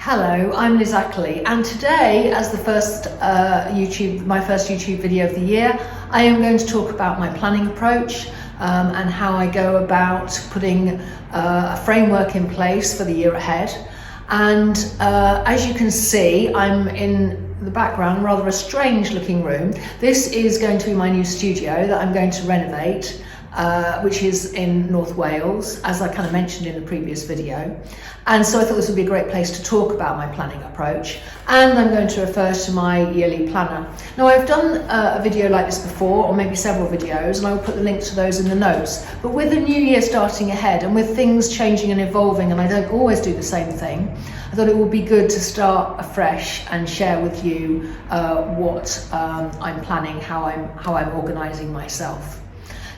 Hello, I'm Liz Ackley, and today, as the first my first YouTube video of the year, I am going to talk about my planning approach and how I go about putting a framework in place for the year ahead. And as you can see, I'm in the background, rather a strange looking room. This is going to be my new studio that I'm going to renovate, which is in North Wales, as I kind of mentioned in the previous video. And so I thought this would be a great place to talk about my planning approach. And I'm going to refer to my yearly planner. Now, I've done a video like this before, or maybe several videos, and I will put the link to those in the notes. But with the new year starting ahead, and with things changing and evolving, and I don't always do the same thing, I thought it would be good to start afresh and share with you what I'm planning, how I'm organising myself.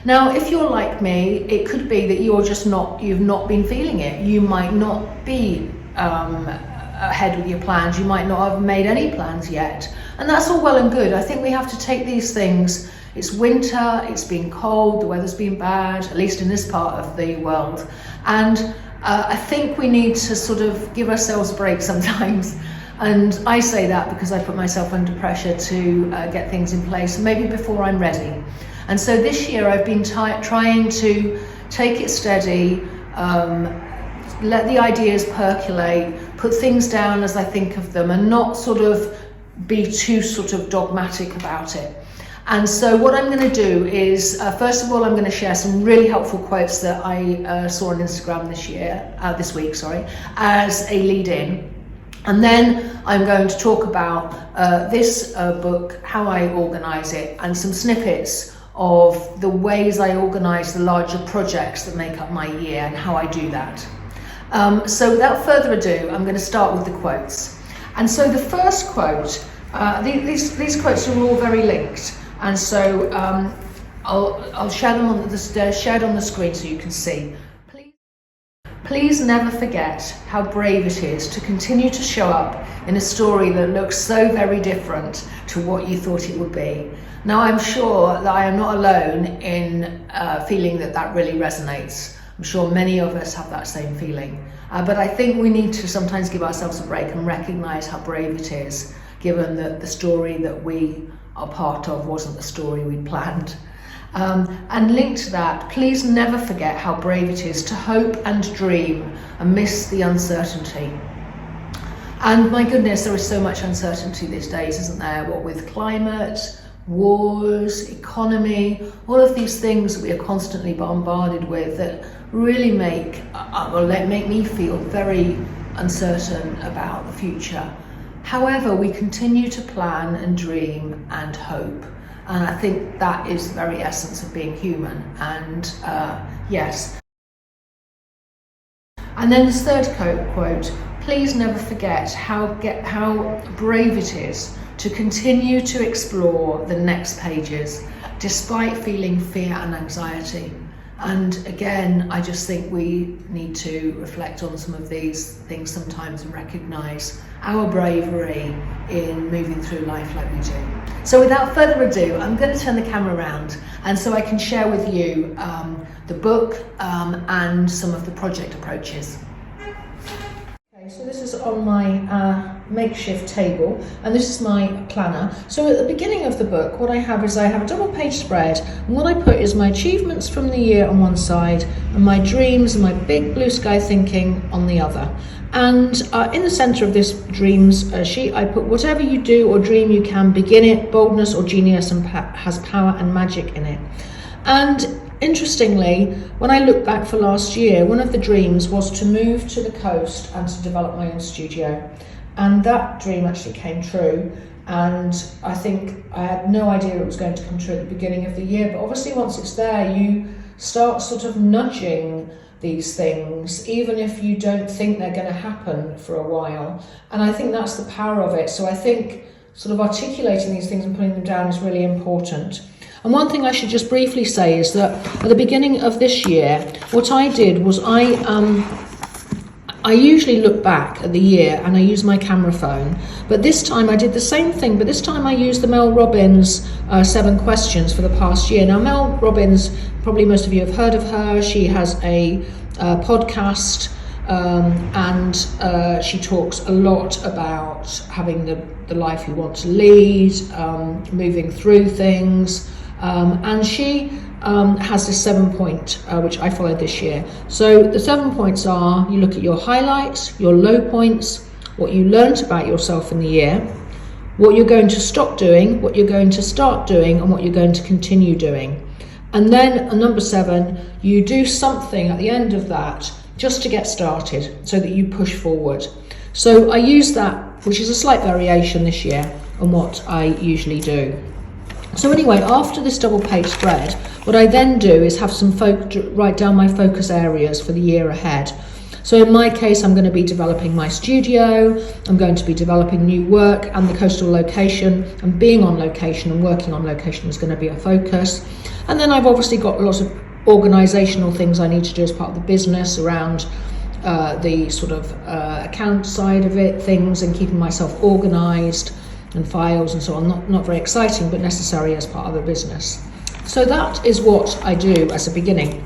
Now, if you're like me, it could be that you've not been feeling it. You might not be ahead with your plans. You might not have made any plans yet. And that's all well and good. I think we have to take these things. It's winter, it's been cold, the weather's been bad, at least in this part of the world. And I think we need to sort of give ourselves a break sometimes. And I say that because I put myself under pressure to get things in place, maybe before I'm ready. And so this year I've been trying to take it steady, let the ideas percolate, put things down as I think of them, and not sort of be too sort of dogmatic about it. And so what I'm going to do is, first of all, I'm going to share some really helpful quotes that I saw on Instagram this week, as a lead-in. And then I'm going to talk about this book, how I organise it, and some snippets of the ways I organise the larger projects that make up my year and how I do that. So without further ado, I'm going to start with the quotes. And so the first quote, these quotes are all very linked, and so I'll share them they're shared on the screen so you can see. Please never forget how brave it is to continue to show up in a story that looks so very different to what you thought it would be. Now, I'm sure that I am not alone in feeling that really resonates. I'm sure many of us have that same feeling. But I think we need to sometimes give ourselves a break and recognise how brave it is, given that the story that we are part of wasn't the story we'd planned. And linked to that, please never forget how brave it is to hope and dream amidst the uncertainty. And my goodness, there is so much uncertainty these days, isn't there? What with climate, wars, economy, all of these things that we are constantly bombarded with that really make me feel very uncertain about the future. However, we continue to plan and dream and hope. And I think that is the very essence of being human. And yes. And then this third quote, please never forget how brave it is to continue to explore the next pages, despite feeling fear and anxiety. And again, I just think we need to reflect on some of these things sometimes and recognise our bravery in moving through life like we do. So without further ado, I'm going to turn the camera around and so I can share with you the book and some of the project approaches. Okay, so this is on my makeshift table, and this is my planner. So at the beginning of the book, what I have is a double page spread, and what I put is my achievements from the year on one side and my dreams and my big blue sky thinking on the other. And in the center of this dreams sheet, I put whatever you do or dream you can begin it, boldness or genius and has power and magic in it. And interestingly, when I look back for last year, one of the dreams was to move to the coast and to develop my own studio. And that dream actually came true. And I think I had no idea it was going to come true at the beginning of the year. But obviously once it's there, you start sort of nudging these things, even if you don't think they're going to happen for a while. And I think that's the power of it. So I think sort of articulating these things and putting them down is really important. And one thing I should just briefly say is that at the beginning of this year, what I did was I usually look back at the year and I use my camera phone, but this time I did the same thing, but this time I used the Mel Robbins 7 questions for the past year. Now, Mel Robbins, probably most of you have heard of her. She has a podcast and she talks a lot about having the life you want to lead, moving through things, and she has this 7-point which I followed this year. So the 7 points are: you look at your highlights, your low points, what you learned about yourself in the year, what you're going to stop doing, what you're going to start doing, and what you're going to continue doing. And then number 7, you do something at the end of that just to get started, so that you push forward. So I use that, which is a slight variation this year on what I usually do. So anyway, after this double page spread, what I then do is have some write down my focus areas for the year ahead. So in my case, I'm going to be developing my studio, I'm going to be developing new work and the coastal location, and being on location and working on location is going to be a focus. And then I've obviously got lots of organisational things I need to do as part of the business around the sort of account side of it, things, and keeping myself organised, and files and so on. Not very exciting, but necessary as part of the business. So that is what I do as a beginning.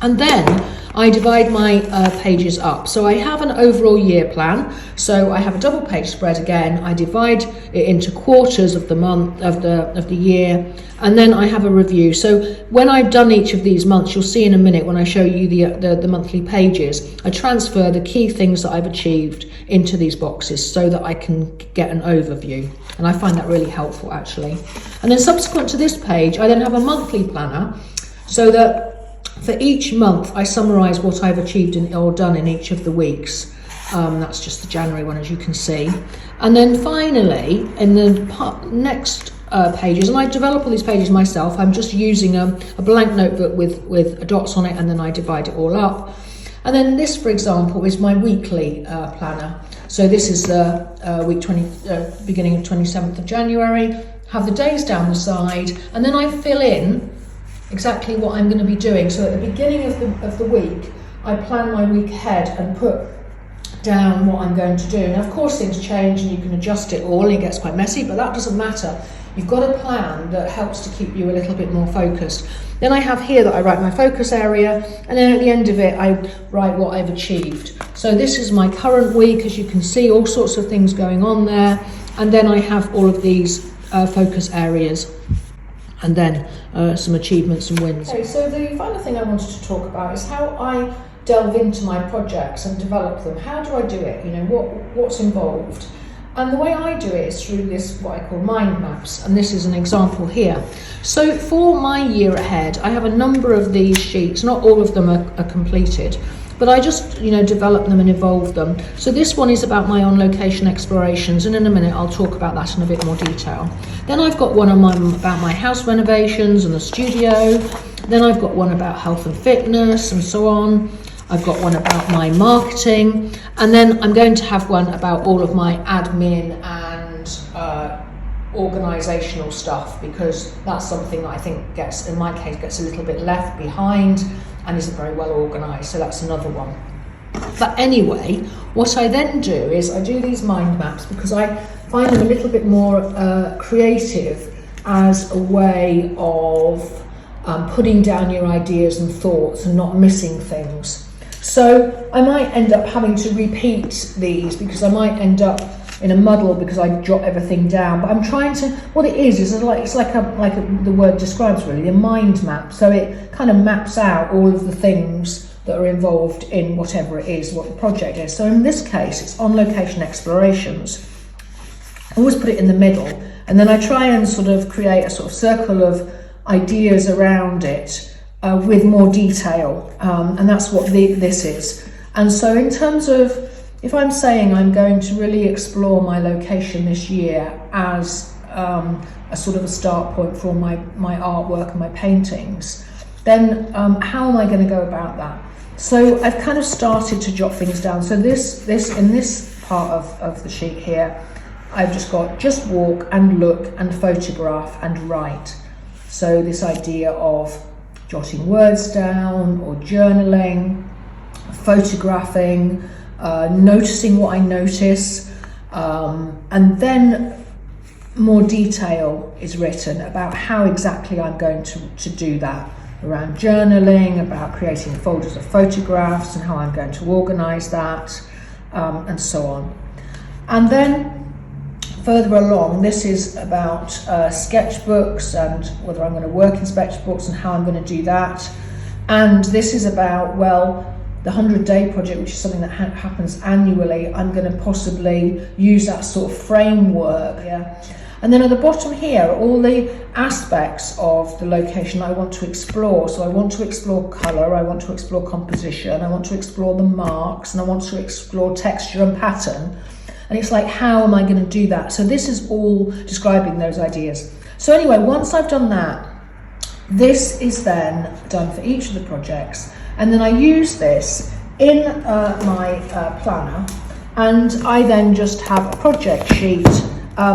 And then I divide my pages up. So I have an overall year plan. So I have a double page spread again. I divide it into quarters of the month of the year, and then I have a review. So when I've done each of these months, you'll see in a minute when I show you the monthly pages, I transfer the key things that I've achieved into these boxes so that I can get an overview. And I find that really helpful, actually. And then subsequent to this page, I then have a monthly planner, so that for each month, I summarise what I've achieved or done in each of the weeks. That's just the January one, as you can see. And then finally, in the next pages, and I develop all these pages myself, I'm just using a blank notebook with dots on it, and then I divide it all up. And then this, for example, is my weekly planner. So this is the beginning of 27th of January. Have the days down the side, and then I fill in exactly what I'm going to be doing. So at the beginning of the week, I plan my week ahead and put down what I'm going to do. Now, of course, things change and you can adjust it all, and it gets quite messy, but that doesn't matter. You've got a plan that helps to keep you a little bit more focused. Then I have here that I write my focus area, and then at the end of it, I write what I've achieved. So this is my current week, as you can see, all sorts of things going on there. And then I have all of these focus areas, and then some achievements and wins. Okay, so the final thing I wanted to talk about is how I delve into my projects and develop them. How do I do it? You know, what's involved? And the way I do it is through this, what I call mind maps, and this is an example here. So for my year ahead, I have a number of these sheets. Not all of them are completed, but I just, develop them and evolve them. So this one is about my on-location explorations, and in a minute I'll talk about that in a bit more detail. Then I've got one about my house renovations and the studio. Then I've got one about health and fitness and so on. I've got one about my marketing, and then I'm going to have one about all of my admin and organisational stuff, because that's something that I think in my case gets a little bit left behind and isn't very well organised, so that's another one. But anyway, what I then do is I do these mind maps because I find them a little bit more creative as a way of putting down your ideas and thoughts and not missing things. So I might end up having to repeat these because I might end up in a muddle because I jot everything down. But I'm trying to, what it is it's like the word describes really, a mind map. So it kind of maps out all of the things that are involved in whatever it is, what the project is. So in this case, it's on location explorations. I always put it in the middle, and then I try and sort of create a sort of circle of ideas around it with more detail, and that's what this is. And so in terms of, if I'm saying I'm going to really explore my location this year as a sort of a start point for my artwork and my paintings, then how am I going to go about that? So I've kind of started to jot things down. So this in this part of the sheet here, I've just walk and look and photograph and write. So this idea of jotting words down or journaling, photographing, noticing what I notice, and then more detail is written about how exactly I'm going to do that. around journaling, about creating folders of photographs and how I'm going to organise that, and so on. And then further along, this is about sketchbooks and whether I'm going to work in sketchbooks and how I'm going to do that. And this is about, well, the 100-day project, which is something that happens annually. I'm going to possibly use that sort of framework. Yeah. And then at the bottom here are all the aspects of the location I want to explore. So I want to explore colour, I want to explore composition, I want to explore the marks, and I want to explore texture and pattern. And it's like, how am I going to do that? So this is all describing those ideas. So anyway, once I've done that, this is then done for each of the projects. And then I use this in my planner, and I then just have a project sheet,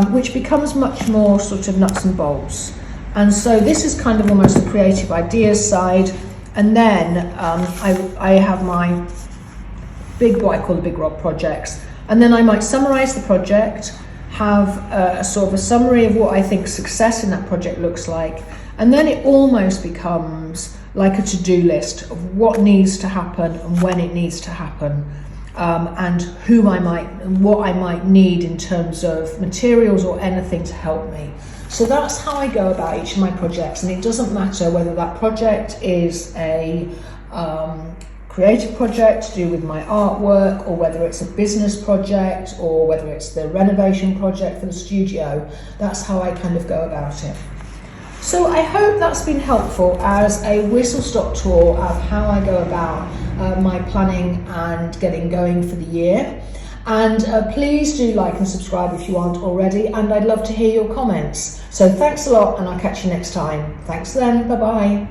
which becomes much more sort of nuts and bolts. And so this is kind of almost the creative ideas side. And then I have my what I call the big rock projects. And then I might summarize the project, have a sort of a summary of what I think success in that project looks like. And then it almost becomes like a to-do list of what needs to happen and when it needs to happen, and what I might need in terms of materials or anything to help me. So that's how I go about each of my projects, and it doesn't matter whether that project is a creative project to do with my artwork, or whether it's a business project, or whether it's the renovation project for the studio. That's how I kind of go about it. So I hope that's been helpful as a whistle-stop tour of how I go about my planning and getting going for the year. And please do like and subscribe if you aren't already, and I'd love to hear your comments. So thanks a lot, and I'll catch you next time. Thanks then, bye-bye.